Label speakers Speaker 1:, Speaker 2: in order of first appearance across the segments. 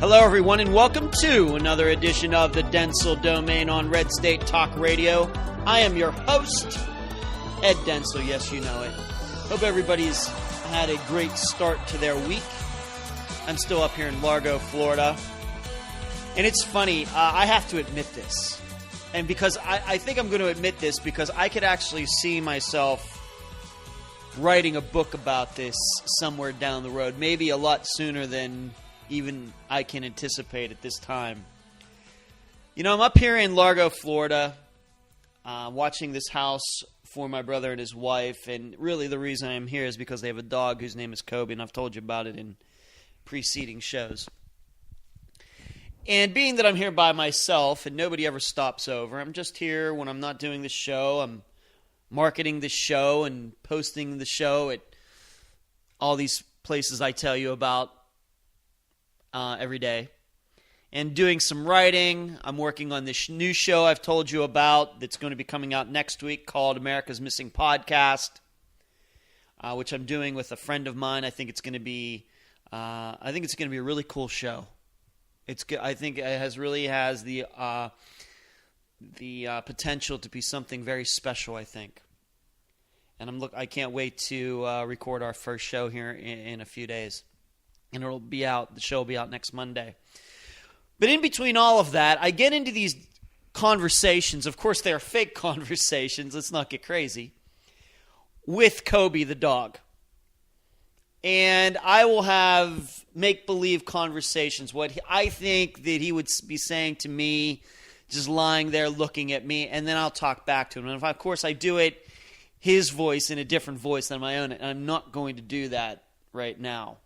Speaker 1: Hello, everyone, and welcome to another edition of the Dentzel Domain on Red State Talk Radio. I am your host, Ed Dentzel. Yes, you know it. Hope everybody's had a great start to their week. I'm still up here in Largo, Florida. And it's funny, I have to admit this. And because I think I'm going to admit this because I could actually see myself writing a book about this somewhere down the road, maybe a lot sooner than even I can anticipate at this time. You know, I'm up here in Largo, Florida, watching this house for my brother and his wife, and really the reason I'm here is because they have a dog whose name is Kobe, and I've told you about it in preceding shows. And being that I'm here by myself and nobody ever stops over, I'm just here when I'm not doing the show. I'm marketing the show and posting the show at all these places I tell you about every day. And doing some writing. I'm working on this new show I've told you about that's going to be coming out next week called America's Missing Podcast, which I'm doing with a friend of mine. I think it's going to be a really cool show. I think it really has the potential to be something very special, I think. And I can't wait to record our first show here in a few days. And the show will be out next Monday. But in between all of that, I get into these conversations. Of course, they are fake conversations. Let's not get crazy. With Kobe the dog. And I will have make-believe conversations. What I think that he would be saying to me, just lying there looking at me, and then I'll talk back to him. And of course, I do it his voice in a different voice than my own, and I'm not going to do that right now.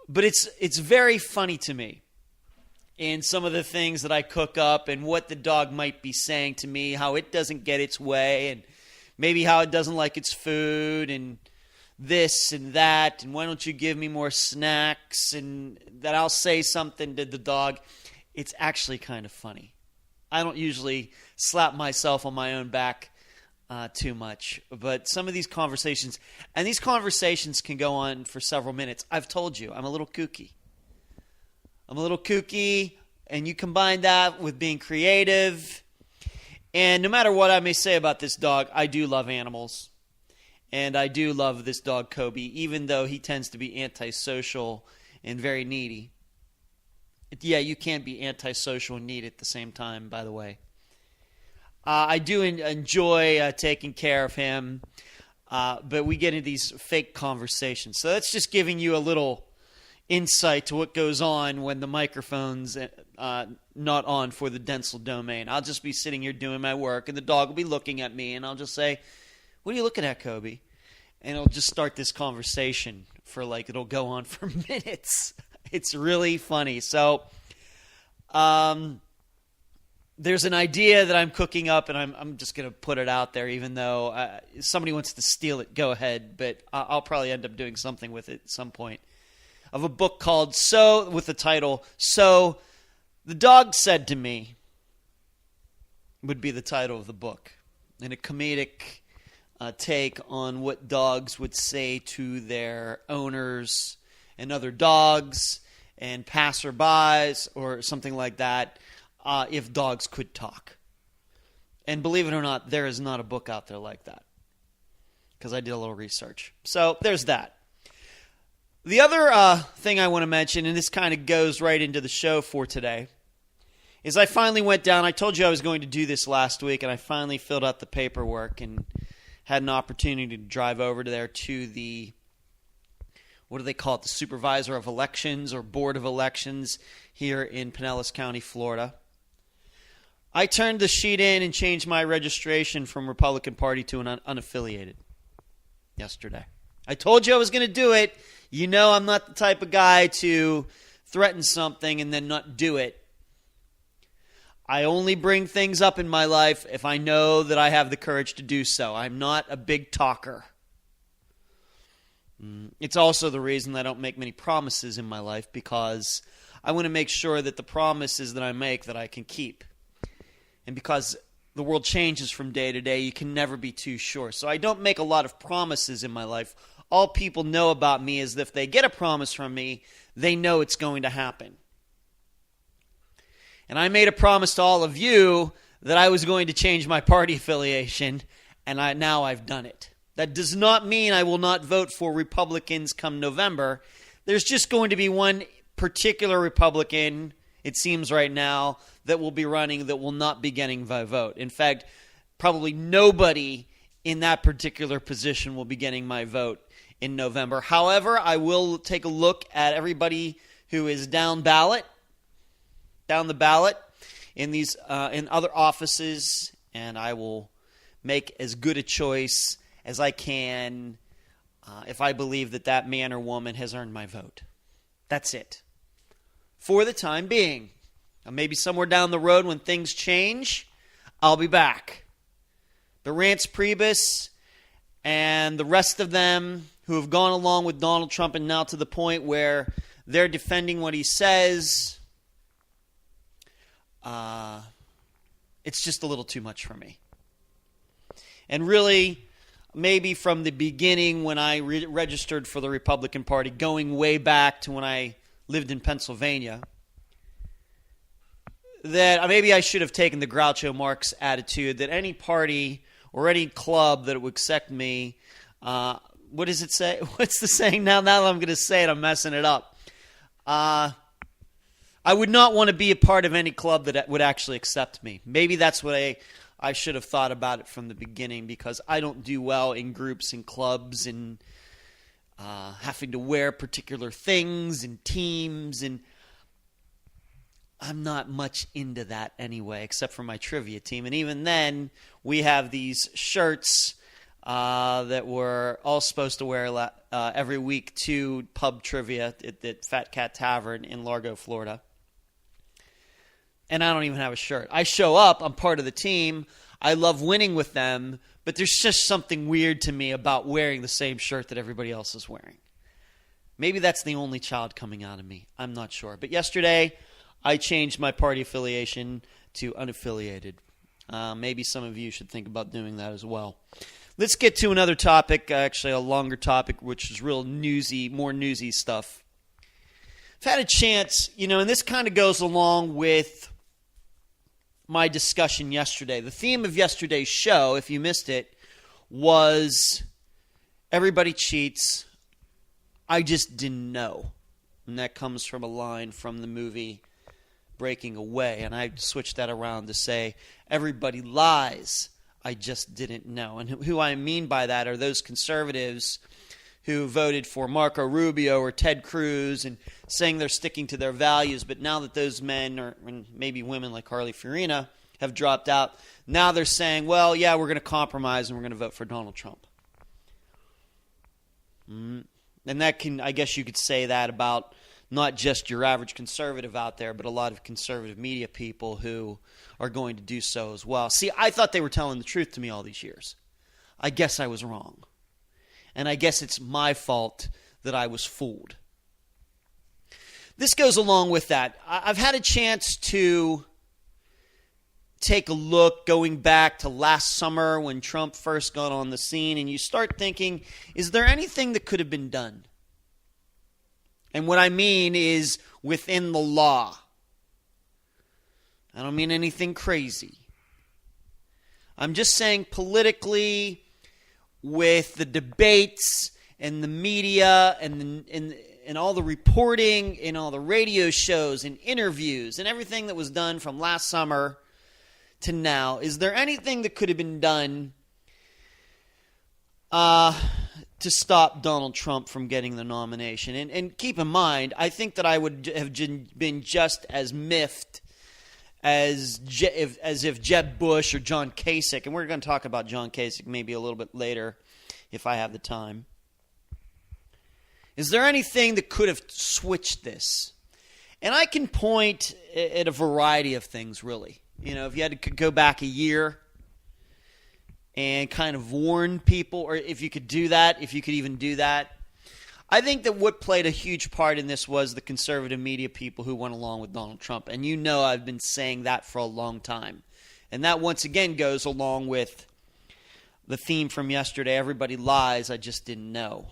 Speaker 1: But it's very funny to me. And some of the things that I cook up and what the dog might be saying to me, how it doesn't get its way, and maybe how it doesn't like its food, and this and that, and why don't you give me more snacks, and that I'll say something to the dog. It's actually kind of funny. I don't usually slap myself on my own back too much, but some of these conversations, and these conversations can go on for several minutes. I've told you, I'm a little kooky. And you combine that with being creative, and no matter what I may say about this dog, I do love animals. And I do love this dog, Kobe, even though he tends to be antisocial and very needy. Yeah, you can't be antisocial and needy at the same time, by the way. I do enjoy taking care of him, but we get into these fake conversations. So that's just giving you a little insight to what goes on when the microphone's not on for the Dentzel Domain. I'll just be sitting here doing my work, and the dog will be looking at me, and I'll just say, "What are you looking at, Kobe?" And it'll just start this conversation it'll go on for minutes. It's really funny. So, there's an idea that I'm cooking up, and I'm just going to put it out there, even though if somebody wants to steal it, go ahead. But I'll probably end up doing something with it at some point. Of a book called with the title, So the Dog Said to Me, would be the title of the book. And a comedic take on what dogs would say to their owners and other dogs and passerbys or something like that, if dogs could talk. And believe it or not, there is not a book out there like that, because I did a little research. So there's that. The other thing I want to mention, and this kind of goes right into the show for today, is I finally went down. I told you I was going to do this last week, and I finally filled out the paperwork and had an opportunity to drive over there to the, what do they call it, the Supervisor of Elections or Board of Elections here in Pinellas County, Florida. I turned the sheet in and changed my registration from Republican Party to an unaffiliated yesterday. I told you I was going to do it. You know I'm not the type of guy to threaten something and then not do it. I only bring things up in my life if I know that I have the courage to do so. I'm not a big talker. It's also the reason I don't make many promises in my life, because I want to make sure that the promises that I make that I can keep. And because the world changes from day to day, you can never be too sure. So I don't make a lot of promises in my life, all people know about me is that if they get a promise from me, they know it's going to happen. And I made a promise to all of you that I was going to change my party affiliation, and now I've done it. That does not mean I will not vote for Republicans come November. There's just going to be one particular Republican, it seems right now, that will be running that will not be getting my vote. In fact, probably nobody in that particular position will be getting my vote in November. However, I will take a look at everybody who is down the ballot in these in other offices, and I will make as good a choice as I can if I believe that man or woman has earned my vote. That's it. For the time being. Maybe somewhere down the road when things change, I'll be back. But Rance Priebus and the rest of them who have gone along with Donald Trump and now to the point where they're defending what he says, it's just a little too much for me. And really, maybe from the beginning when I registered for the Republican Party, going way back to when I lived in Pennsylvania, that maybe I should have taken the Groucho Marx attitude that any party or any club that would accept me, what does it say? What's the saying now? Now that I'm going to say it, I'm messing it up. I would not want to be a part of any club that would actually accept me. Maybe that's what I should have thought about it from the beginning, because I don't do well in groups and clubs and having to wear particular things and teams, and I'm not much into that anyway, except for my trivia team. And even then, we have these shirts that we're all supposed to wear every week to pub trivia at Fat Cat Tavern in Largo, Florida. And I don't even have a shirt. I show up. I'm part of the team. I love winning with them. But there's just something weird to me about wearing the same shirt that everybody else is wearing. Maybe that's the only child coming out of me. I'm not sure. But yesterday, I changed my party affiliation to unaffiliated. Maybe some of you should think about doing that as well. Let's get to another topic, actually a longer topic, which is real newsy, more newsy stuff. I've had a chance, and this kind of goes along with my discussion yesterday. The theme of yesterday's show, if you missed it, was everybody cheats. I just didn't know. And that comes from a line from the movie Breaking Away. And I switched that around to say, everybody lies. I just didn't know. And who I mean by that are those conservatives who voted for Marco Rubio or Ted Cruz and saying they're sticking to their values, but now that those men, or and maybe women like Harley Fiorina, have dropped out, now they're saying, well, yeah, we're going to compromise and we're going to vote for Donald Trump. And that can, I guess you could say that about not just your average conservative out there, but a lot of conservative media people who are going to do so as well. See, I thought they were telling the truth to me all these years. I guess I was wrong. And I guess it's my fault that I was fooled. This goes along with that. I've had a chance to take a look going back to last summer when Trump first got on the scene, and you start thinking, is there anything that could have been done? And what I mean is within the law. I don't mean anything crazy. I'm just saying politically, with the debates and the media and all the reporting and all the radio shows and interviews and everything that was done from last summer to now, is there anything that could have been done to stop Donald Trump from getting the nomination? And keep in mind, I think that I would have been just as miffed as if Jeb Bush or John Kasich, and we're going to talk about John Kasich maybe a little bit later if I have the time. Is there anything that could have switched this? And I can point at a variety of things, really. If you had to go back a year and kind of warn people, or if you could do that, if you could even do that. I think that what played a huge part in this was the conservative media people who went along with Donald Trump. And I've been saying that for a long time. And that once again goes along with the theme from yesterday, everybody lies, I just didn't know.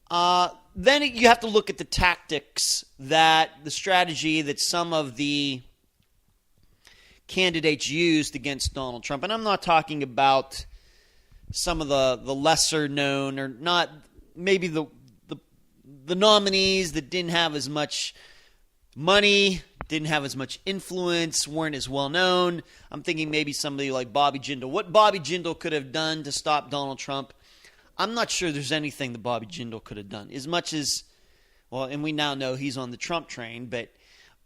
Speaker 1: Then you have to look at the tactics, the strategy that some of the candidates used against Donald Trump. And I'm not talking about some of the lesser known, or not, maybe the nominees that didn't have as much money, didn't have as much influence, weren't as well known. I'm thinking maybe somebody like Bobby Jindal. What Bobby Jindal could have done to stop Donald Trump, I'm not sure there's anything that Bobby Jindal could have done. As much as, well, and we now know he's on the Trump train, but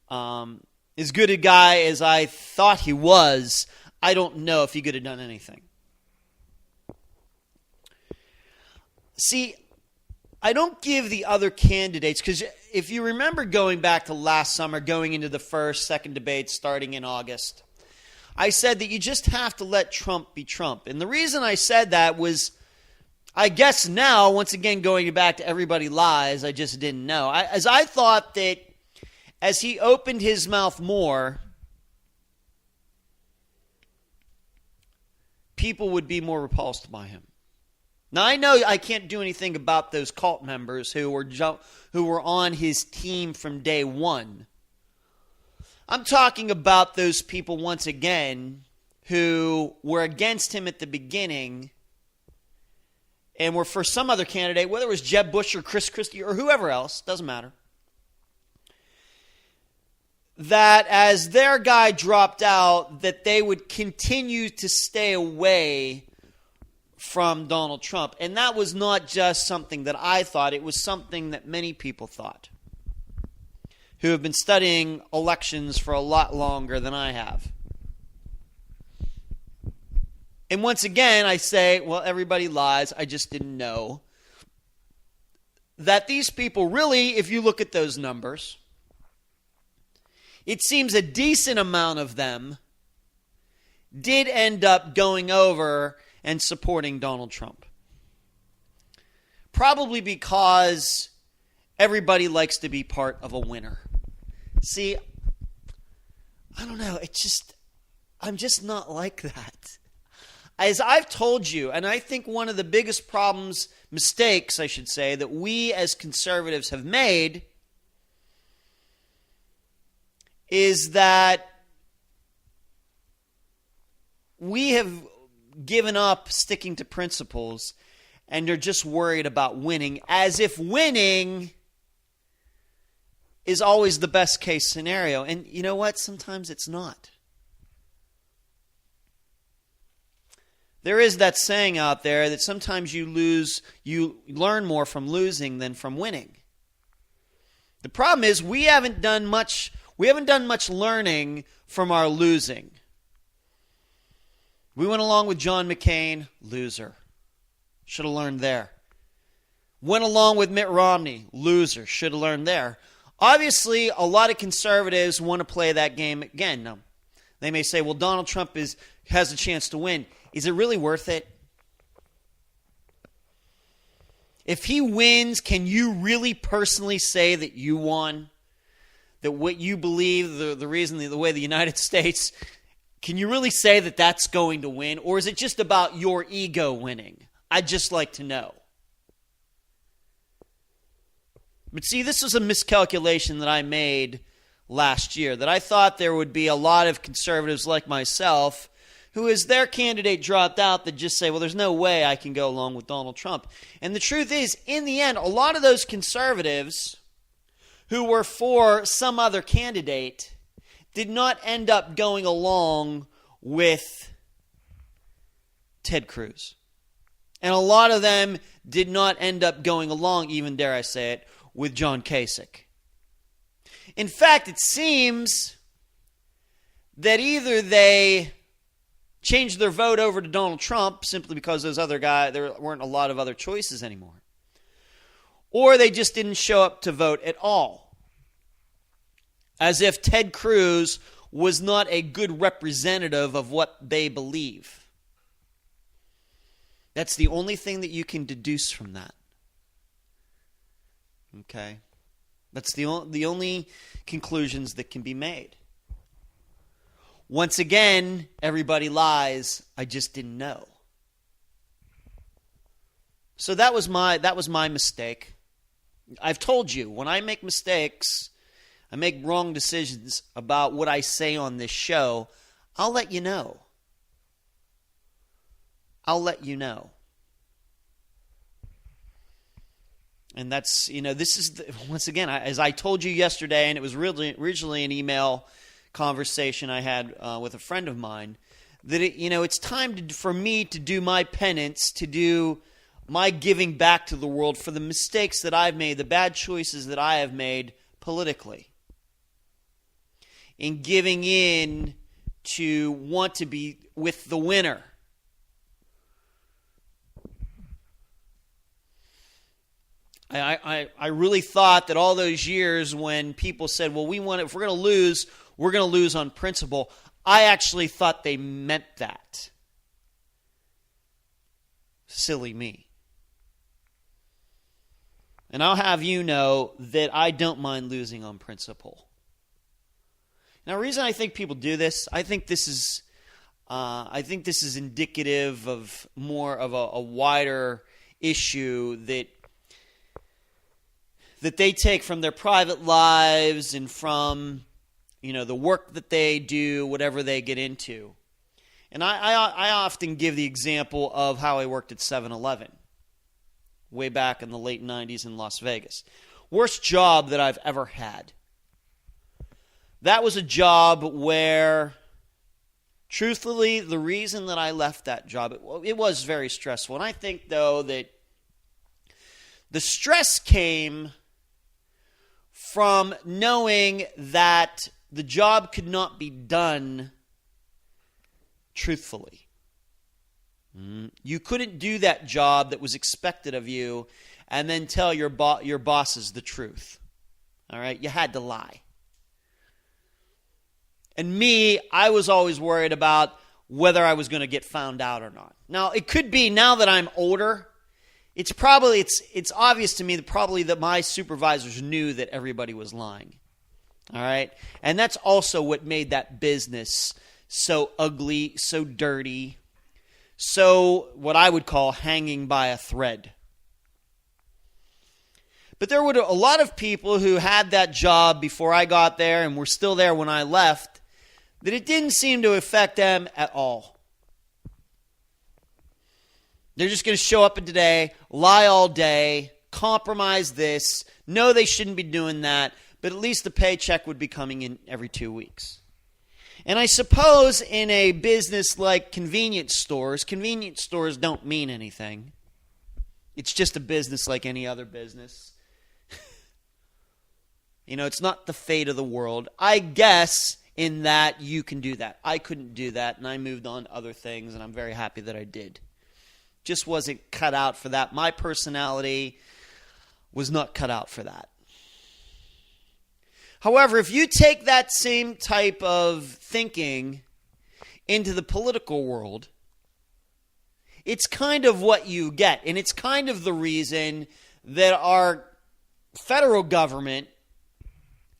Speaker 1: as good a guy as I thought he was, I don't know if he could have done anything. See, I don't give the other candidates, because if you remember going back to last summer, going into the first, second debate starting in August, I said that you just have to let Trump be Trump. And the reason I said that was, I guess now, once again, going back to everybody lies, I just didn't know. As I thought that as he opened his mouth more, people would be more repulsed by him. Now, I know I can't do anything about those cult members who were on his team from day one. I'm talking about those people, once again, who were against him at the beginning and were for some other candidate, whether it was Jeb Bush or Chris Christie or whoever else, doesn't matter, that as their guy dropped out, that they would continue to stay away from Donald Trump. And that was not just something that I thought, it was something that many people thought, who have been studying elections for a lot longer than I have. And once again, I say, well, everybody lies, I just didn't know that these people really, if you look at those numbers, it seems a decent amount of them did end up going over and supporting Donald Trump. Probably because everybody likes to be part of a winner. See, I don't know, I'm just not like that. As I've told you, and I think one of the biggest mistakes, I should say, that we as conservatives have made is that we have given up sticking to principles and they're just worried about winning, as if winning is always the best case scenario. And you know what? Sometimes it's not. There is that saying out there that sometimes you learn more from losing than from winning. The problem is we haven't done much learning from our losing. We went along with John McCain, loser. Should have learned there. Went along with Mitt Romney, loser. Should have learned there. Obviously, a lot of conservatives want to play that game again. No. They may say, well, Donald Trump has a chance to win. Is it really worth it? If he wins, can you really personally say that you won? That what you believe, the way the United States, can you really say that that's going to win? Or is it just about your ego winning? I'd just like to know. But see, this was a miscalculation that I made last year, that I thought there would be a lot of conservatives like myself who, as their candidate dropped out, that just say, well, there's no way I can go along with Donald Trump. And the truth is, in the end, a lot of those conservatives who were for some other candidate did not end up going along with Ted Cruz. And a lot of them did not end up going along, even dare I say it, with John Kasich. In fact, it seems that either they changed their vote over to Donald Trump simply because those other guys, there weren't a lot of other choices anymore, or they just didn't show up to vote at all. As if Ted Cruz was not a good representative of what they believe. That's the only thing that you can deduce from that. Okay? That's the only conclusions that can be made. Once again, everybody lies. I just didn't know. So that was my mistake. I've told you, when I make mistakes, I make wrong decisions about what I say on this show, I'll let you know. I'll let you know. And that's, this is, once again, as I told you yesterday, and it was originally an email conversation I had with a friend of mine, that it's time for me to do my penance, to do my giving back to the world for the mistakes that I've made, the bad choices that I have made politically, in giving in to want to be with the winner. I really thought that all those years when people said, well, if we're going to lose, we're going to lose on principle, I actually thought they meant that. Silly me. And I'll have you know that I don't mind losing on principle. Now, the reason I think people do this, I think this is indicative of more of a wider issue that they take from their private lives and from, the work that they do, whatever they get into. And I often give the example of how I worked at 7-Eleven way back in the late 90s in Las Vegas. Worst job that I've ever had. That was a job where, truthfully, the reason that I left that job, it was very stressful. And I think, though, that the stress came from knowing that the job could not be done truthfully. You couldn't do that job that was expected of you and then tell your bosses the truth. All right? You had to lie. And me, I was always worried about whether I was going to get found out or not. Now, it could be, now that I'm older, it's obvious to me that my supervisors knew that everybody was lying. All right? And that's also what made that business so ugly, so dirty, so what I would call hanging by a thread. But there were a lot of people who had that job before I got there and were still there when I left, that it didn't seem to affect them at all. They're just going to show up today, lie all day, compromise this, know they shouldn't be doing that, but at least the paycheck would be coming in every 2 weeks. And I suppose in a business like convenience stores don't mean anything. It's just a business like any other business. It's not the fate of the world. I guess in that you can do that. I couldn't do that, and I moved on to other things, and I'm very happy that I did. Just wasn't cut out for that. My personality was not cut out for that. However, if you take that same type of thinking into the political world, it's kind of what you get. And it's kind of the reason that our federal government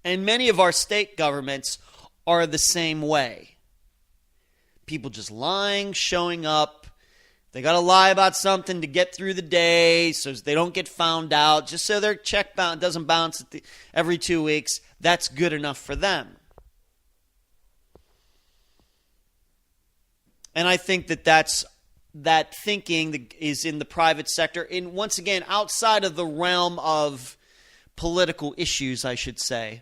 Speaker 1: and many of our state governments are the same way. People just lying, showing up. They got to lie about something to get through the day so they don't get found out, just so their check doesn't bounce every 2 weeks. That's good enough for them. And I think that thinking that is in the private sector, and once again, outside of the realm of political issues, I should say.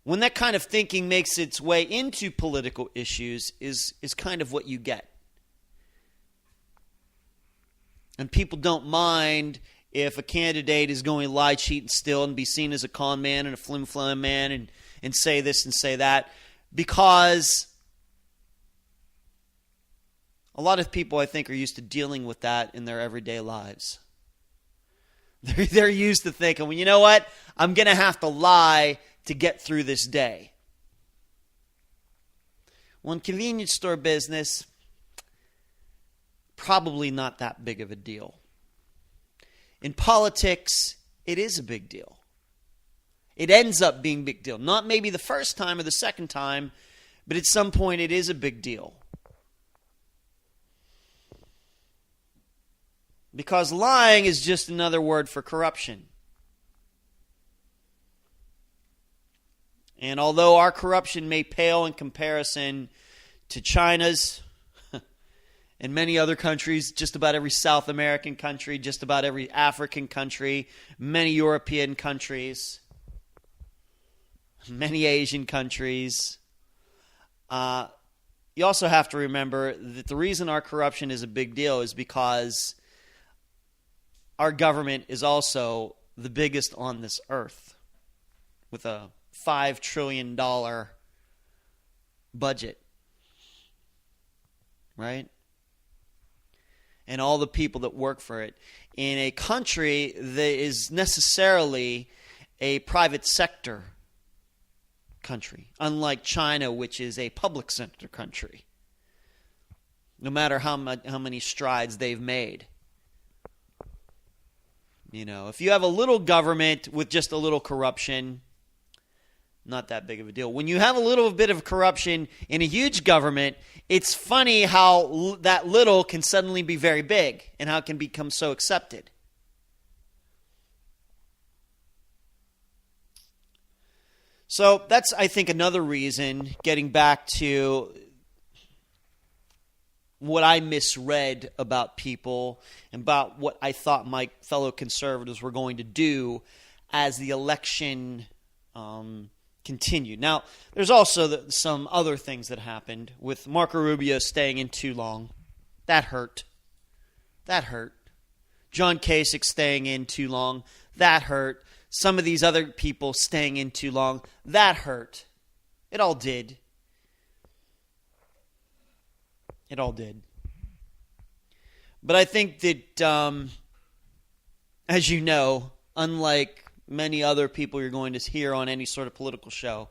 Speaker 1: When that kind of thinking makes its way into political issues is kind of what you get. And people don't mind if a candidate is going to lie, cheat, and steal and be seen as a con man and a flim-flam man and say this and say that, because a lot of people, I think, are used to dealing with that in their everyday lives. They're used to thinking, well, you know what? I'm going to have to lie to get through this day. Well, in convenience store business, probably not that big of a deal. In politics, it is a big deal. It ends up being a big deal. Not maybe the first time or the second time, but at some point it is a big deal. Because lying is just another word for corruption. And although our corruption may pale in comparison to China's and many other countries, just about every South American country, just about every African country, many European countries, many Asian countries, you also have to remember that the reason our corruption is a big deal is because our government is also the biggest on this earth with a $5 trillion budget, right? And all the people that work for it in a country that is necessarily a private sector country, unlike China, which is a public sector country, no matter how many strides they've made. You know, if you have a little government with just a little corruption, not that big of a deal. When you have a little bit of corruption in a huge government, it's funny how that little can suddenly be very big and how it can become so accepted. So that's, I think, another reason, getting back to what I misread about people and about what I thought my fellow conservatives were going to do as the election continued. Now, there's also some other things that happened with Marco Rubio staying in too long. That hurt. That hurt. John Kasich staying in too long. That hurt. Some of these other people staying in too long. That hurt. It all did. It all did. But I think that, as you know, unlike many other people you're going to hear on any sort of political show,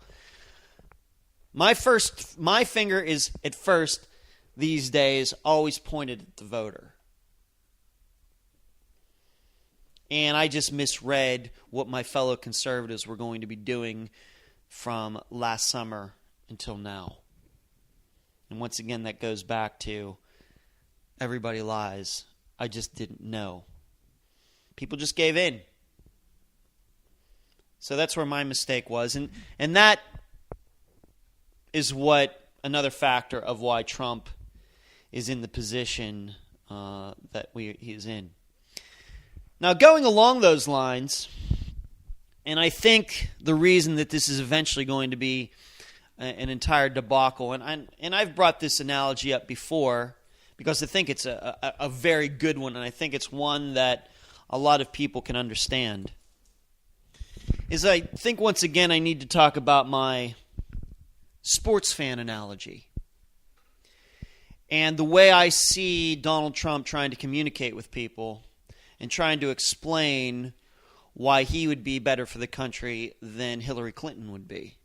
Speaker 1: my finger is at first these days always pointed at the voter. And I just misread what my fellow conservatives were going to be doing from last summer until now. And once again, that goes back to everybody lies. I just didn't know. People just gave in. So that's where my mistake was. And that is what another factor of why Trump is in the position that he is in. Now, going along those lines, and I think the reason that this is eventually going to be an entire debacle, and I've brought this analogy up before because I think it's a very good one, and I think it's one that a lot of people can understand, is I think once again I need to talk about my sports fan analogy and the way I see Donald Trump trying to communicate with people and trying to explain why he would be better for the country than Hillary Clinton would be.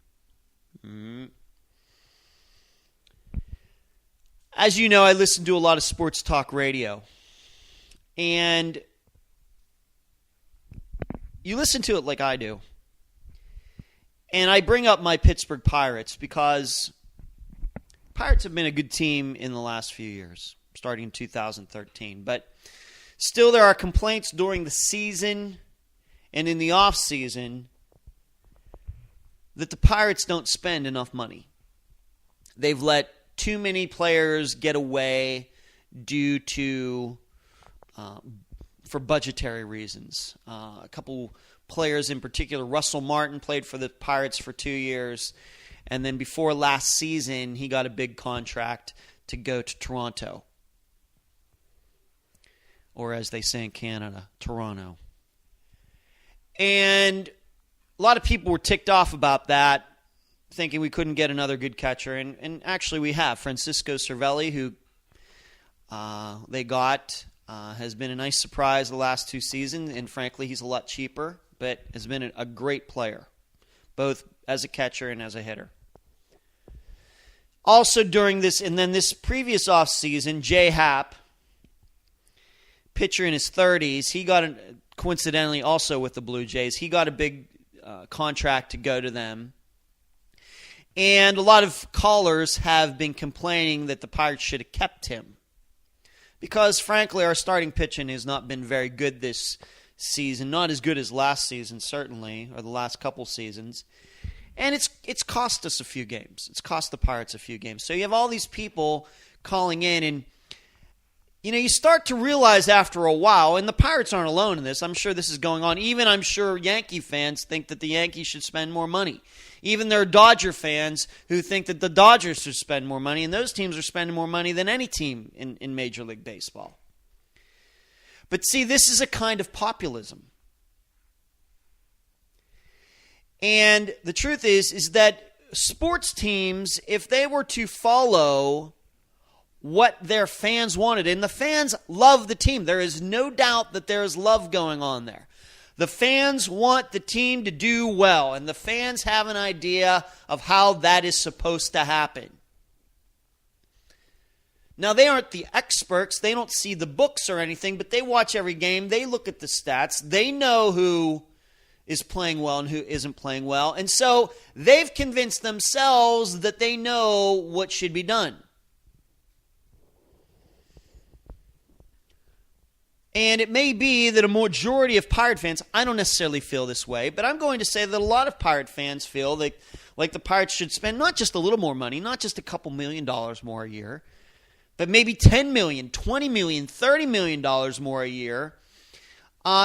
Speaker 1: As you know, I listen to a lot of sports talk radio. And you listen to it like I do. And I bring up my Pittsburgh Pirates because Pirates have been a good team in the last few years, starting in 2013. But still, there are complaints during the season and in the off season that the Pirates don't spend enough money. They've let too many players get away due to for budgetary reasons. A couple players in particular, Russell Martin played for the Pirates for 2 years, and then before last season, he got a big contract to go to Toronto. Or as they say in Canada, Toronto. And a lot of people were ticked off about that, thinking we couldn't get another good catcher. And actually we have. Francisco Cervelli, who they got, has been a nice surprise the last 2 seasons. And frankly, he's a lot cheaper, but has been a great player, both as a catcher and as a hitter. Also during this, and then this previous offseason, Jay Happ, pitcher in his 30s, he got, coincidentally also with the Blue Jays, he got a big contract to go to them. And a lot of callers have been complaining that the Pirates should have kept him. Because, frankly, our starting pitching has not been very good this season. Not as good as last season, certainly, or the last couple seasons. And it's cost us a few games. It's cost the Pirates a few games. So you have all these people calling in, and you start to realize after a while, and the Pirates aren't alone in this. I'm sure this is going on. Even I'm sure Yankee fans think that the Yankees should spend more money. Even there are Dodger fans who think that the Dodgers should spend more money, and those teams are spending more money than any team in Major League Baseball. But see, this is a kind of populism. And the truth is that sports teams, if they were to follow what their fans wanted, and the fans love the team. There is no doubt that there is love going on there. The fans want the team to do well, and the fans have an idea of how that is supposed to happen. Now, they aren't the experts. They don't see the books or anything, but they watch every game. They look at the stats. They know who is playing well and who isn't playing well. And so they've convinced themselves that they know what should be done. And it may be that a majority of Pirate fans, I don't necessarily feel this way, but I'm going to say that a lot of Pirate fans feel like the Pirates should spend not just a little more money, not just a couple $1 million more a year, but maybe $10 million, $20 million, $30 million more a year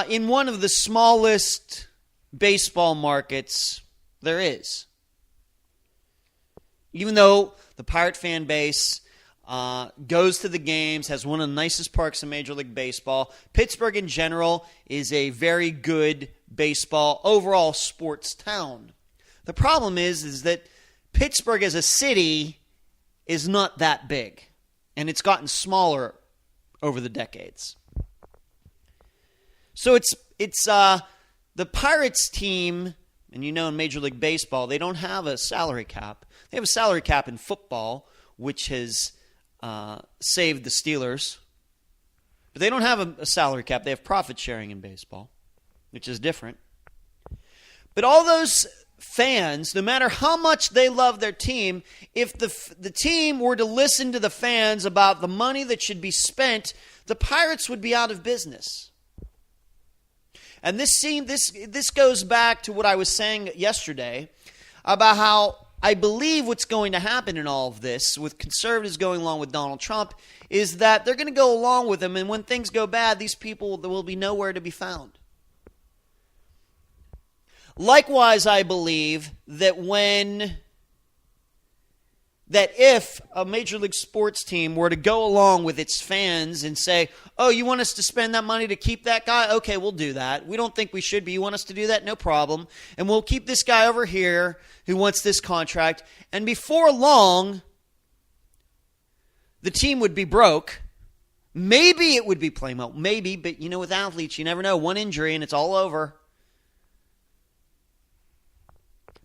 Speaker 1: in one of the smallest baseball markets there is. Even though the Pirate fan base goes to the games, has one of the nicest parks in Major League Baseball. Pittsburgh in general is a very good baseball, overall sports town. The problem is that Pittsburgh as a city is not that big, and it's gotten smaller over the decades. So it's the Pirates team, and in Major League Baseball, they don't have a salary cap. They have a salary cap in football, which has saved the Steelers. But they don't have a salary cap. They have profit sharing in baseball, which is different. But all those fans, no matter how much they love their team, if the team were to listen to the fans about the money that should be spent, the Pirates would be out of business. And this goes back to what I was saying yesterday about how I believe what's going to happen in all of this, with conservatives going along with Donald Trump, is that they're going to go along with him, and when things go bad, these people will be nowhere to be found. Likewise, I believe that if a Major League sports team were to go along with its fans and say, oh, you want us to spend that money to keep that guy? Okay, we'll do that. We don't think we should, but you want us to do that? No problem. And we'll keep this guy over here who wants this contract. And before long, the team would be broke. Maybe it would be playing well. Maybe, but with athletes, you never know. One injury and it's all over.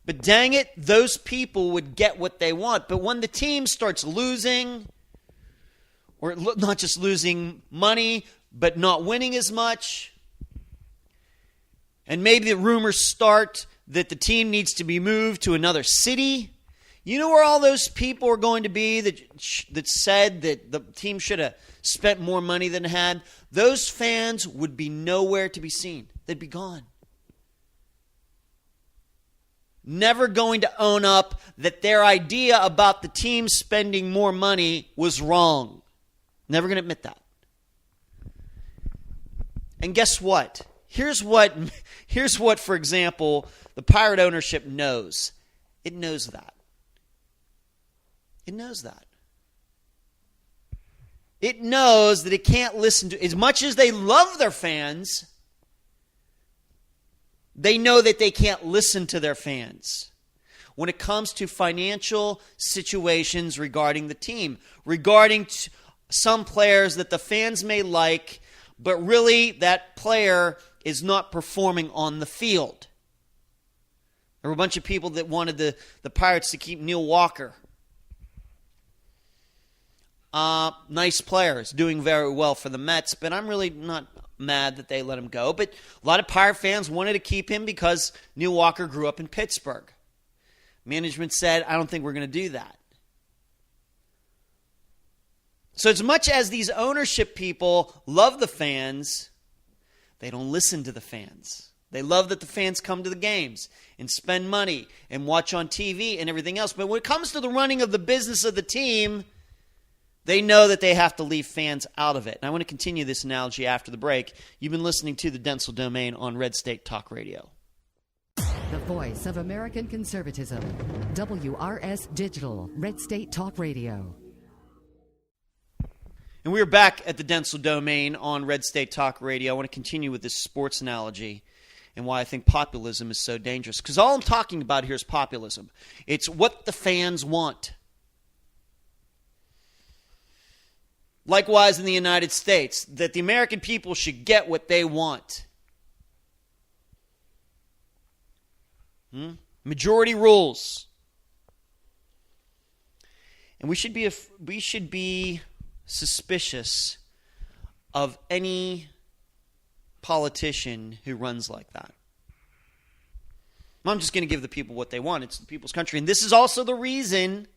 Speaker 1: But dang it, those people would get what they want. But when the team starts losing, or not just losing money, but not winning as much, and maybe the rumors start that the team needs to be moved to another city, you know where all those people are going to be that said that the team should have spent more money than it had? Those fans would be nowhere to be seen. They'd be gone. Never going to own up that their idea about the team spending more money was wrong. Never going to admit that. And guess what? Here's what, for example, the Pirate ownership knows. It knows that. It knows that. It knows that it can't listen to, as much as they love their fans, they know that they can't listen to their fans when it comes to financial situations regarding the team, regarding some players that the fans may like, but really that player is not performing on the field. There were a bunch of people that wanted the Pirates to keep Neil Walker. Nice players, doing very well for the Mets, but I'm really not mad that they let him go. But a lot of Pirate fans wanted to keep him because Neil Walker grew up in Pittsburgh. Management said, I don't think we're going to do that. So as much as these ownership people love the fans, they don't listen to the fans. They love that the fans come to the games and spend money and watch on TV and everything else. But when it comes to the running of the business of the team, they know that they have to leave fans out of it. And I want to continue this analogy after the break. You've been listening to the Dentzel Domain on Red State Talk Radio.
Speaker 2: The voice of American conservatism. WRS Digital, Red State Talk Radio.
Speaker 1: And we are back at the Dentzel Domain on Red State Talk Radio. I want to continue with this sports analogy and why I think populism is so dangerous. Because all I'm talking about here is populism. It's what the fans want. Likewise in the United States, that the American people should get what they want. Majority rules. And we should be suspicious of any politician who runs like that. I'm just going to give the people what they want. It's the people's country. And this is also the reason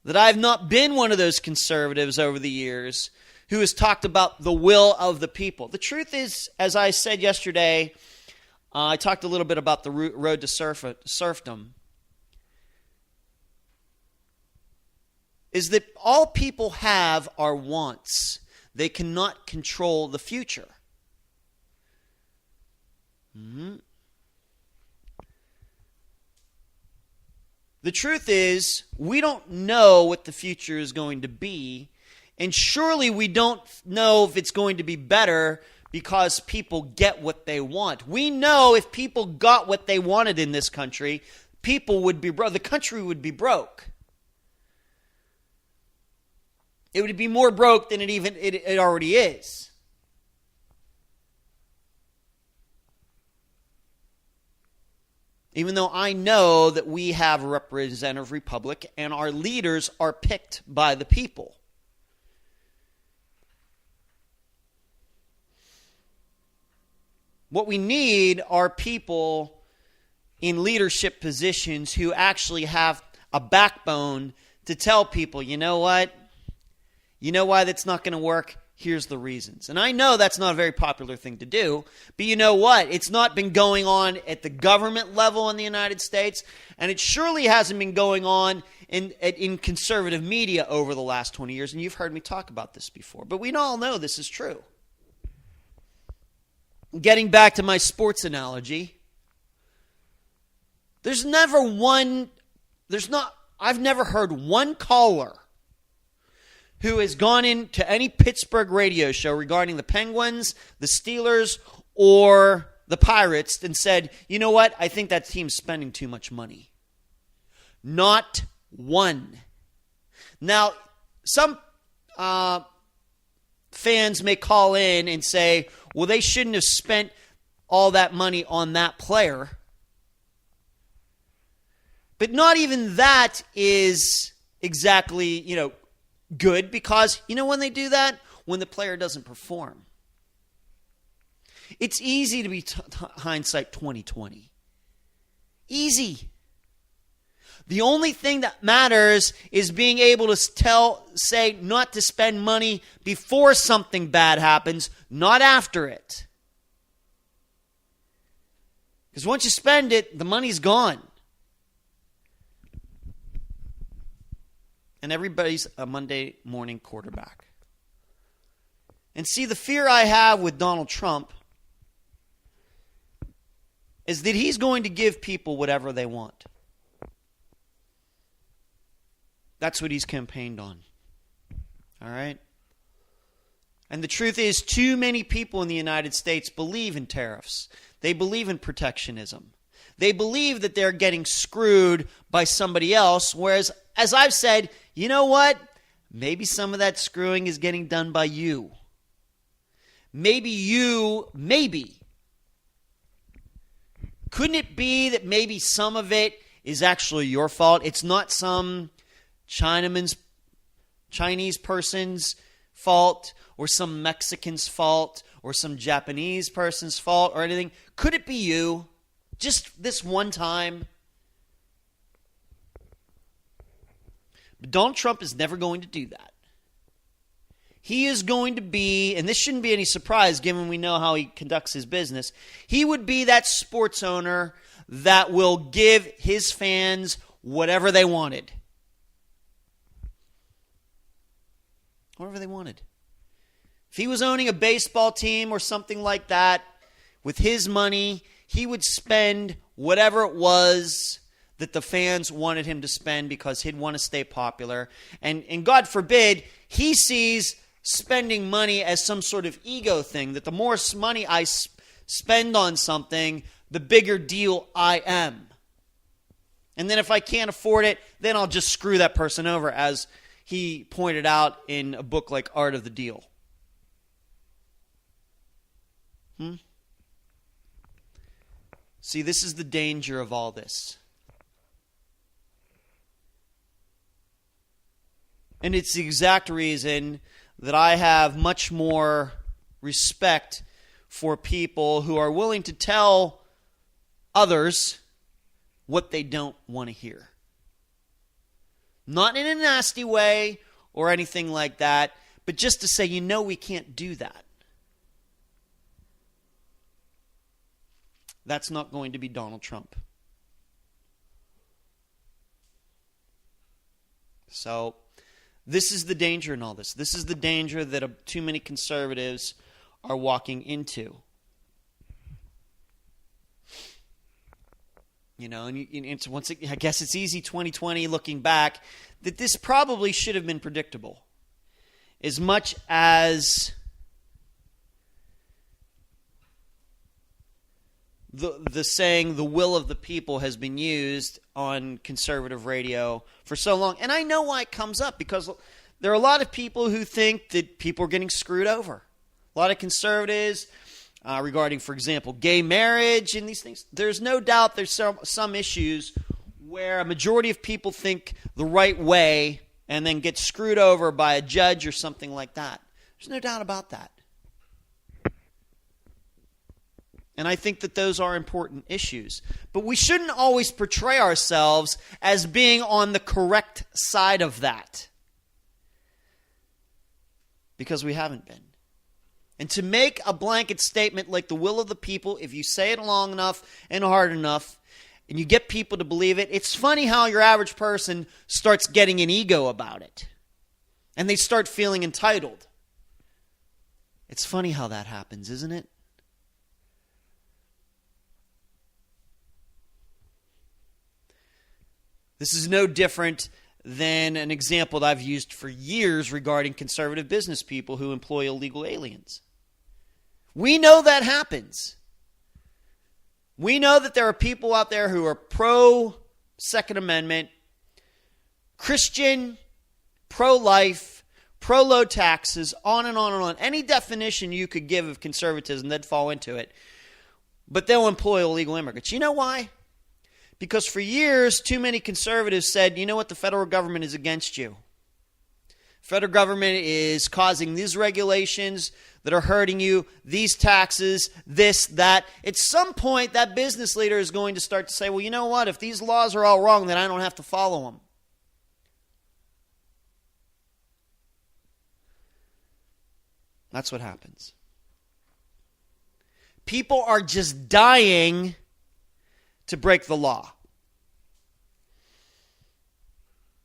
Speaker 1: that I've not been one of those conservatives over the years who has talked about the will of the people. The truth is, as I said yesterday, I talked a little bit about the road to serfdom, is that all people have are wants. They cannot control the future. The truth is, we don't know what the future is going to be, and surely we don't know if it's going to be better because people get what they want. We know if people got what they wanted in this country, people would be broke. The country would be broke. It would be more broke than it already is. Even though I know that we have a representative republic and our leaders are picked by the people. What we need are people in leadership positions who actually have a backbone to tell people, you know what? You know why that's not going to work? Here's the reasons. And I know that's not a very popular thing to do, but you know what? It's not been going on at the government level in the United States, and it surely hasn't been going on in conservative media over the last 20 years, and you've heard me talk about this before. But we all know this is true. Getting back to my sports analogy, I've never heard one caller who has gone into any Pittsburgh radio show regarding the Penguins, the Steelers, or the Pirates and said, you know what, I think that team's spending too much money. Not one. Now, some fans may call in and say, well, they shouldn't have spent all that money on that player. But not even that is exactly, good, because when they do that? When the player doesn't perform. It's easy to be hindsight 2020. Easy. The only thing that matters is being able to say not to spend money before something bad happens, not after it. Because once you spend it, the money's gone. And everybody's a Monday morning quarterback. And see, the fear I have with Donald Trump is that he's going to give people whatever they want. That's what he's campaigned on. All right? And the truth is, too many people in the United States believe in tariffs. They believe in protectionism. They believe that they're getting screwed by somebody else, whereas, as I've said, you know what? Maybe some of that screwing is getting done by you. Maybe. Couldn't it be that maybe some of it is actually your fault? It's not some Chinese person's fault or some Mexican's fault or some Japanese person's fault or anything. Could it be you? Just this one time? But Donald Trump is never going to do that. he is going to be, and this shouldn't be any surprise given we know how he conducts his business, he would be that sports owner that will give his fans whatever they wanted. Whatever they wanted. If he was owning a baseball team or something like that, with his money, he would spend whatever it was that the fans wanted him to spend because he'd want to stay popular. And God forbid, he sees spending money as some sort of ego thing, that the more money I spend on something, the bigger deal I am. And then if I can't afford it, then I'll just screw that person over, as he pointed out in a book like Art of the Deal. See, this is the danger of all this. And it's the exact reason that I have much more respect for people who are willing to tell others what they don't want to hear. Not in a nasty way or anything like that, but just to say, we can't do that. That's not going to be Donald Trump. So, this is the danger in all this. This is the danger that too many conservatives are walking into. And it's I guess it's easy 2020 looking back that this probably should have been predictable. As much as the saying, the will of the people, has been used on conservative radio for so long. And I know why it comes up, because there are a lot of people who think that people are getting screwed over. A lot of conservatives regarding, for example, gay marriage and these things. There's no doubt there's some issues where a majority of people think the right way and then get screwed over by a judge or something like that. There's no doubt about that. And I think that those are important issues. But we shouldn't always portray ourselves as being on the correct side of that, because we haven't been. And to make a blanket statement like the will of the people, if you say it long enough and hard enough, and you get people to believe it, it's funny how your average person starts getting an ego about it. And they start feeling entitled. It's funny how that happens, isn't it? This is no different than an example that I've used for years regarding conservative business people who employ illegal aliens. We know that happens. We know that there are people out there who are pro-Second Amendment, Christian, pro-life, pro-low taxes, on and on and on. Any definition you could give of conservatism, they'd fall into it. But they'll employ illegal immigrants. You know why? Because for years, too many conservatives said, you know what, the federal government is against you. Federal government is causing these regulations that are hurting you, these taxes, this, that. At some point, that business leader is going to start to say, well, you know what, if these laws are all wrong, then I don't have to follow them. That's what happens. People are just dying to break the law.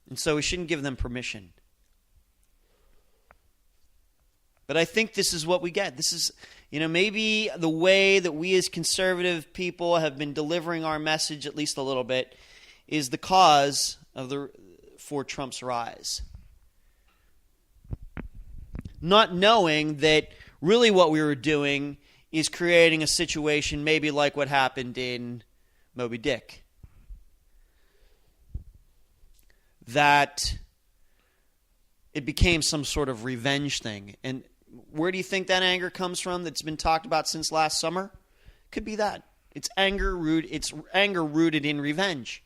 Speaker 1: And so we shouldn't give them permission. But I think this is what we get. This is, maybe the way that we as conservative people have been delivering our message, at least a little bit, is the cause for Trump's rise. Not knowing that really what we were doing is creating a situation maybe like what happened in Moby Dick. That it became some sort of revenge thing. And where do you think that anger comes from that's been talked about since last summer? Could be that. It's anger rooted in revenge.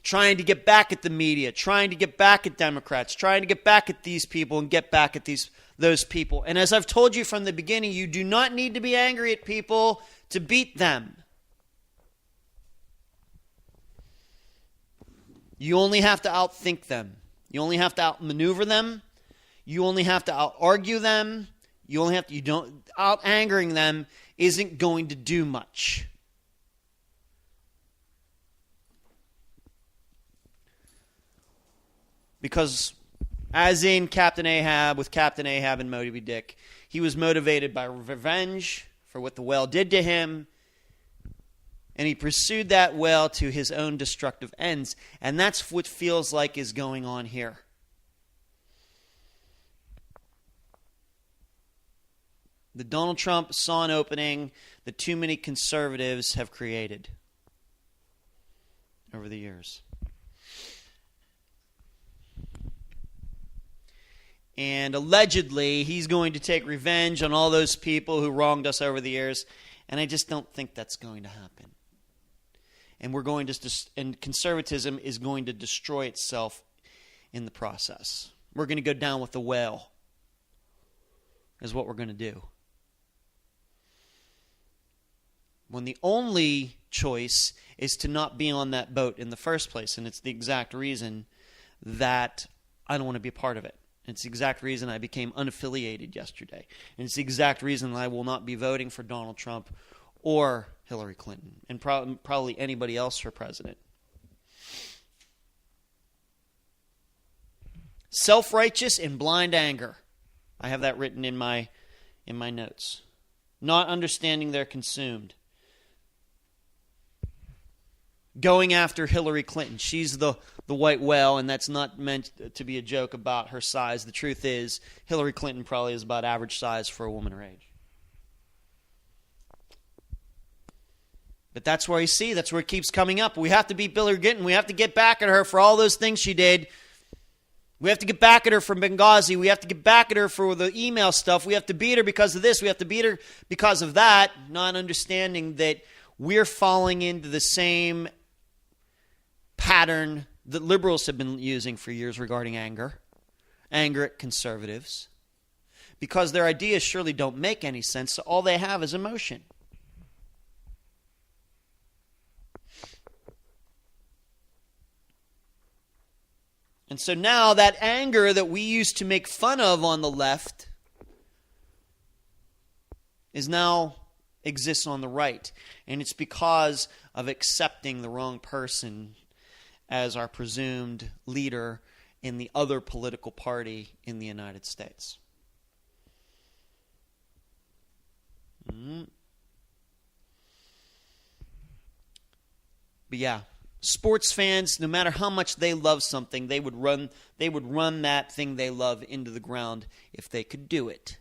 Speaker 1: Trying to get back at the media, trying to get back at Democrats, trying to get back at these people and get back at those people. And as I've told you from the beginning, you do not need to be angry at people to beat them. You only have to outthink them. You only have to outmaneuver them. You only have to out-argue them. Out-angering them isn't going to do much. Because, as in Captain Ahab, with Captain Ahab and Moby Dick, he was motivated by revenge for what the whale did to him, and he pursued that whale to his own destructive ends. And that's what feels like is going on here. The Donald Trump saw an opening that too many conservatives have created over the years. And allegedly, he's going to take revenge on all those people who wronged us over the years. And I just don't think that's going to happen. And and conservatism is going to destroy itself in the process. We're going to go down with the whale, is what we're going to do. When the only choice is to not be on that boat in the first place. And it's the exact reason that I don't want to be a part of it. It's the exact reason I became unaffiliated yesterday. And it's the exact reason that I will not be voting for Donald Trump or Hillary Clinton and probably anybody else for president. Self-righteous and blind anger. I have that written in my notes. Not understanding they're consumed. Going after Hillary Clinton. She's the white whale, and that's not meant to be a joke about her size. The truth is, Hillary Clinton probably is about average size for a woman her age. But that's where you see, that's where it keeps coming up. We have to beat Hillary Clinton. We have to get back at her for all those things she did. We have to get back at her from Benghazi. We have to get back at her for the email stuff. We have to beat her because of this. We have to beat her because of that, not understanding that we're falling into the same pattern that liberals have been using for years regarding anger at conservatives, because their ideas surely don't make any sense, so all they have is emotion. And so now that anger that we used to make fun of on the left is now exists on the right. And it's because of accepting the wrong person as our presumed leader in the other political party in the United States. But yeah, sports fans, no matter how much they love something, they would run that thing they love into the ground if they could do it.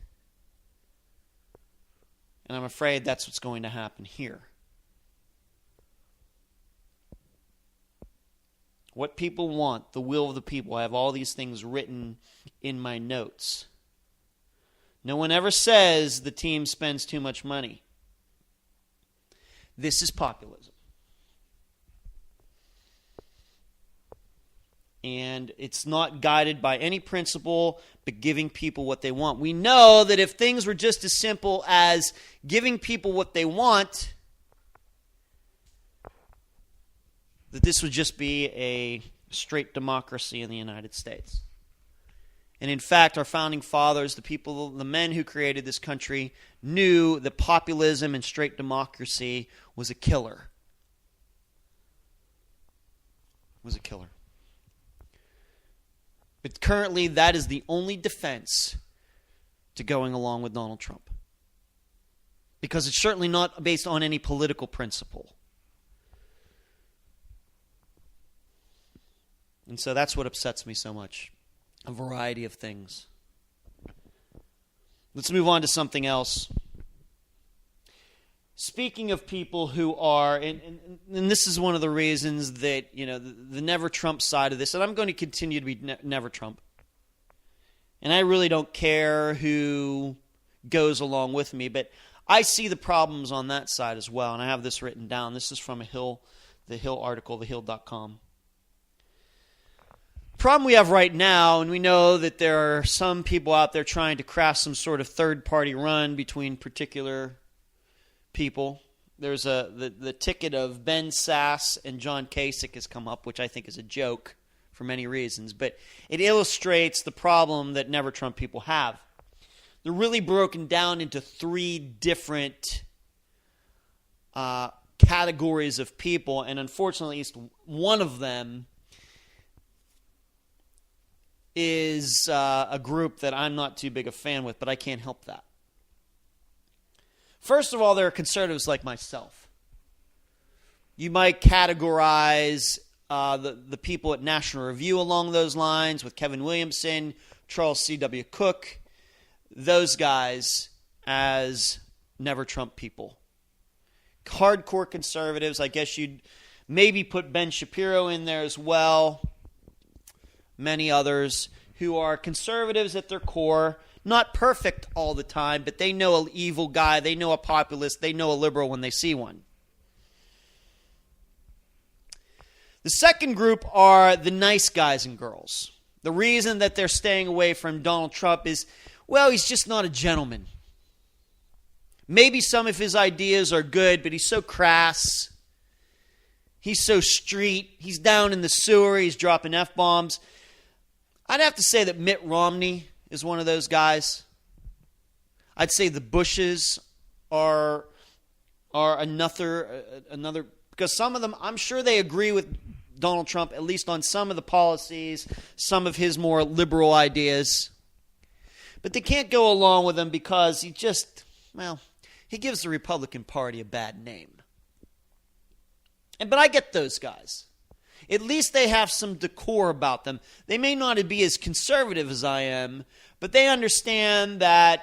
Speaker 1: And I'm afraid that's what's going to happen here. What people want, the will of the people. I have all these things written in my notes. No one ever says the team spends too much money. This is populism. And it's not guided by any principle, but giving people what they want. We know that if things were just as simple as giving people what they want, that this would just be a straight democracy in the United States. And in fact, our founding fathers, the men who created this country, knew that populism and straight democracy was a killer. But currently, that is the only defense to going along with Donald Trump. Because it's certainly not based on any political principle. And so that's what upsets me so much. A variety of things. Let's move on to something else. Speaking of people who are, and this is one of the reasons that, the Never Trump side of this, and I'm going to continue to be Never Trump. And I really don't care who goes along with me, but I see the problems on that side as well, and I have this written down. This is from the Hill article, thehill.com. Problem we have right now, and we know that there are some people out there trying to craft some sort of third-party run between particular people. There's the ticket of Ben Sass and John Kasich has come up, which I think is a joke, for many reasons, but it illustrates the problem that Never Trump people have. They're really broken down into three different categories of people, and unfortunately, at least one of them is a group that I'm not too big a fan with, but I can't help that. First of all, there are conservatives like myself. You might categorize the people at National Review along those lines, with Kevin Williamson, Charles C.W. Cook, those guys as Never Trump people. Hardcore conservatives, I guess you'd maybe put Ben Shapiro in there as well. Many others who are conservatives at their core, not perfect all the time, but they know an evil guy, they know a populist, they know a liberal when they see one. The second group are the nice guys and girls. The reason that they're staying away from Donald Trump is, well, he's just not a gentleman. Maybe some of his ideas are good, but he's so crass. He's so street. He's down in the sewer. He's dropping F-bombs. I'd have to say that Mitt Romney is one of those guys. I'd say the Bushes are another, because some of them, I'm sure they agree with Donald Trump, at least on some of the policies, some of his more liberal ideas. But they can't go along with him because he gives the Republican Party a bad name. But I get those guys. At least they have some decor about them. They may not be as conservative as I am, but they understand that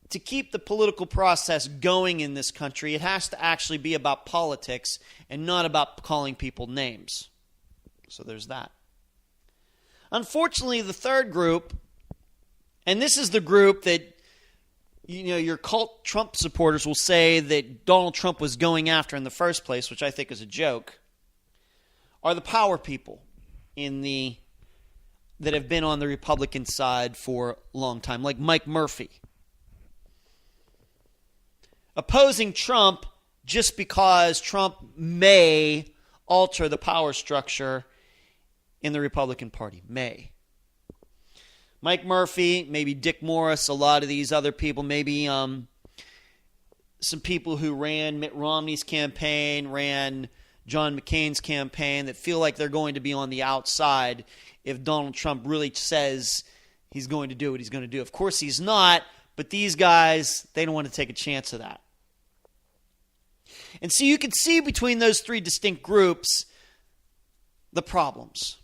Speaker 1: to keep the political process going in this country, it has to actually be about politics and not about calling people names. So there's that. Unfortunately, the third group, and this is the group that your cult Trump supporters will say that Donald Trump was going after in the first place, which I think is a joke, are the power people that have been on the Republican side for a long time, like Mike Murphy. Opposing Trump just because Trump may alter the power structure in the Republican Party. May. Mike Murphy, maybe Dick Morris, a lot of these other people, maybe some people who ran Mitt Romney's campaign, ran John McCain's campaign, that feel like they're going to be on the outside if Donald Trump really says he's going to do what he's going to do. Of course he's not, but these guys, they don't want to take a chance of that. And so you can see between those three distinct groups the problems.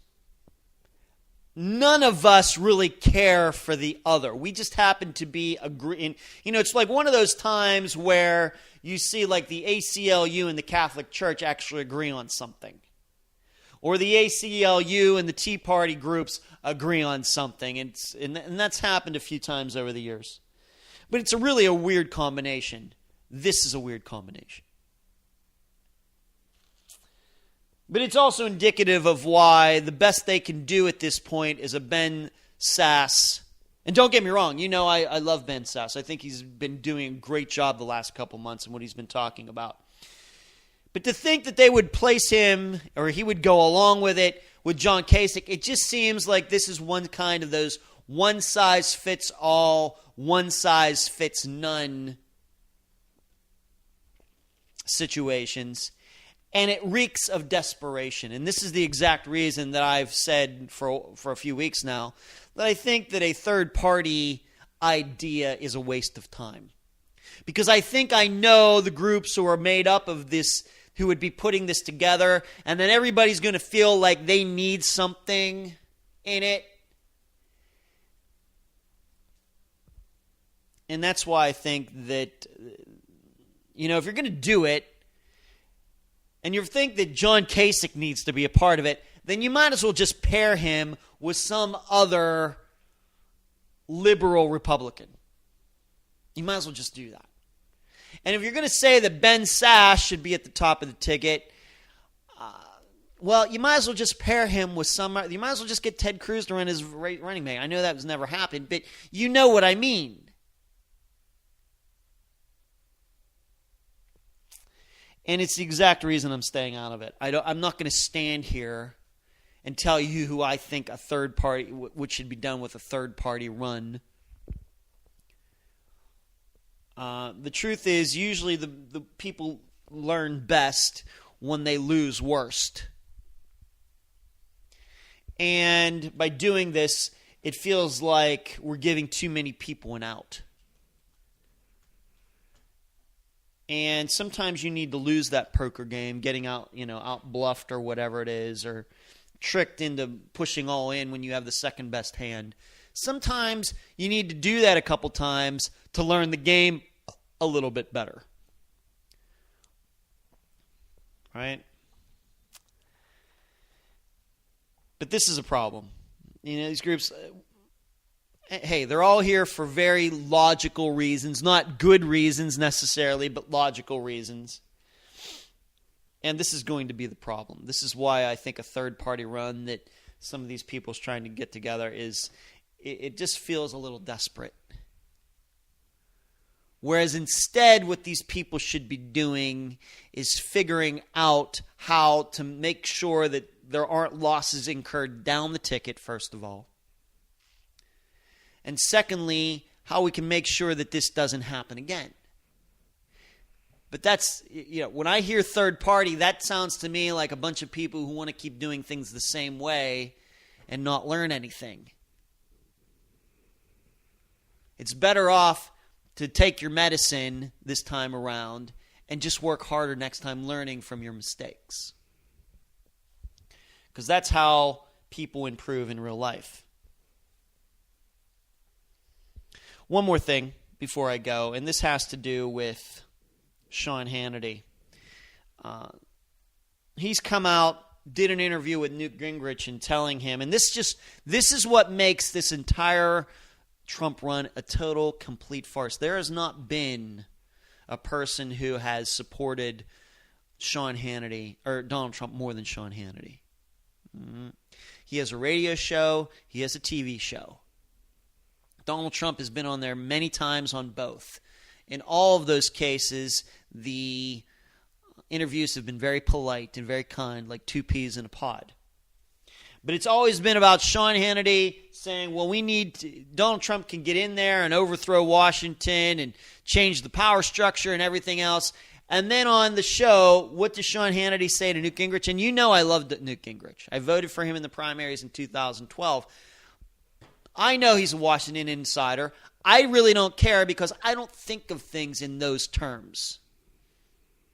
Speaker 1: None of us really care for the other. We just happen to be agreeing. It's like one of those times where you see like the ACLU and the Catholic Church actually agree on something. Or the ACLU and the Tea Party groups agree on something. And that's happened a few times over the years. But it's really a weird combination. This is a weird combination. But it's also indicative of why the best they can do at this point is a Ben Sasse. And don't get me wrong, I love Ben Sasse. I think he's been doing a great job the last couple months in what he's been talking about. But to think that they would place him, or he would go along with it, with John Kasich, it just seems like this is one kind of those one-size-fits-all, one-size-fits-none situations. And it reeks of desperation. And this is the exact reason that I've said for a few weeks now that I think that a third-party idea is a waste of time. Because I think I know the groups who are made up of this, who would be putting this together, and then everybody's going to feel like they need something in it. And that's why I think that, if you're going to do it, and you think that John Kasich needs to be a part of it, then you might as well just pair him with some other liberal Republican. You might as well just do that. And if you're going to say that Ben Sasse should be at the top of the ticket, you might as well just pair him with you might as well just get Ted Cruz to run as running mate. I know that was never happened, but you know what I mean. And it's the exact reason I'm staying out of it. I'm not going to stand here and tell you who I think a third party, what should be done with a third party run. The truth is, usually the people learn best when they lose worst. And by doing this, it feels like we're giving too many people an out. And sometimes you need to lose that poker game, getting out bluffed or whatever it is, or tricked into pushing all in when you have the second best hand. Sometimes you need to do that a couple times to learn the game a little bit better. Right? But this is a problem. These groups, hey, they're all here for very logical reasons, not good reasons necessarily, but logical reasons. And this is going to be the problem. This is why I think a third-party run that some of these people's trying to get together is, it just feels a little desperate. Whereas instead, what these people should be doing is figuring out how to make sure that there aren't losses incurred down the ticket, first of all. And secondly, how we can make sure that this doesn't happen again. But that's, when I hear third party, that sounds to me like a bunch of people who want to keep doing things the same way and not learn anything. It's better off to take your medicine this time around and just work harder next time learning from your mistakes. Because that's how people improve in real life. One more thing before I go, and this has to do with Sean Hannity. He's come out, did an interview with Newt Gingrich and telling him, and this is what makes this entire Trump run a total, complete farce. There has not been a person who has supported Sean Hannity, or Donald Trump, more than Sean Hannity. He has a radio show. He has a TV show. Donald Trump has been on there many times on both. In all of those cases, the interviews have been very polite and very kind, like two peas in a pod. But it's always been about Sean Hannity saying, well, Donald Trump can get in there and overthrow Washington and change the power structure and everything else. And then on the show, what does Sean Hannity say to Newt Gingrich? And I loved Newt Gingrich. I voted for him in the primaries in 2012. I know he's a Washington insider. I really don't care because I don't think of things in those terms.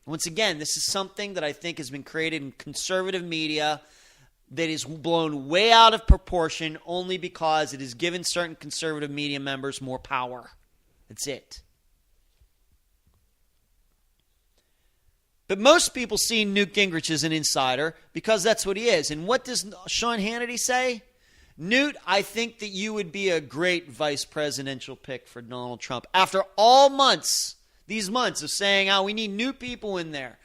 Speaker 1: Once again, this is something that I think has been created in conservative media that is blown way out of proportion only because it has given certain conservative media members more power. That's it. But most people see Newt Gingrich as an insider because that's what he is. And what does Sean Hannity say? Newt, I think that you would be a great vice presidential pick for Donald Trump. After all these months of saying, we need new people in there,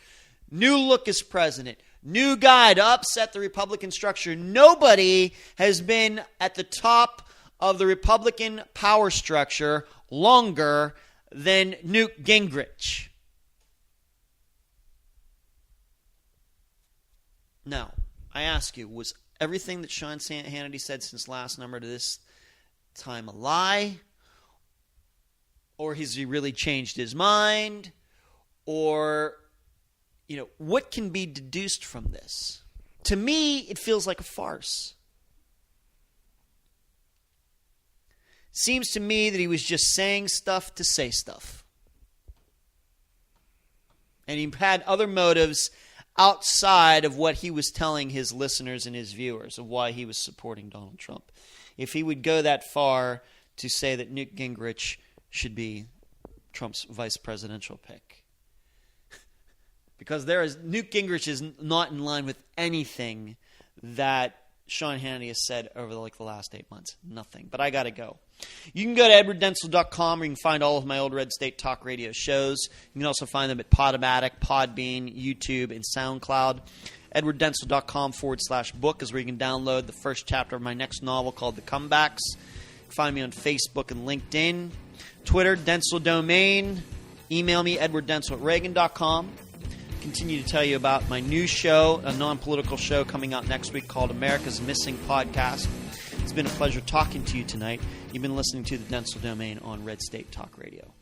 Speaker 1: new look as president, new guy to upset the Republican structure. Nobody has been at the top of the Republican power structure longer than Newt Gingrich. Now, I ask you, was everything that Sean Hannity said since last number to this time a lie? Or has he really changed his mind? Or, what can be deduced from this? To me, it feels like a farce. Seems to me that he was just saying stuff to say stuff. And he had other motives outside of what he was telling his listeners and his viewers of why he was supporting Donald Trump. If he would go that far to say that Newt Gingrich should be Trump's vice presidential pick. Because Newt Gingrich is not in line with anything that Sean Hannity has said over the last 8 months. Nothing. But I got to go. You can go to edwarddentzel.com where you can find all of my old Red State Talk Radio shows. You can also find them at Podomatic, Podbean, YouTube, and SoundCloud. edwarddentzel.com/book is where you can download the first chapter of my next novel called The Comebacks. You can find me on Facebook and LinkedIn. Twitter, Dentzel Domain. Email me, edwarddentzel@reagan.com. continue to tell you about my new show, a non-political show coming out next week called America's Missing Podcast. It's been a pleasure talking to you tonight. You've been listening to the Dentzel Domain on Red State Talk Radio.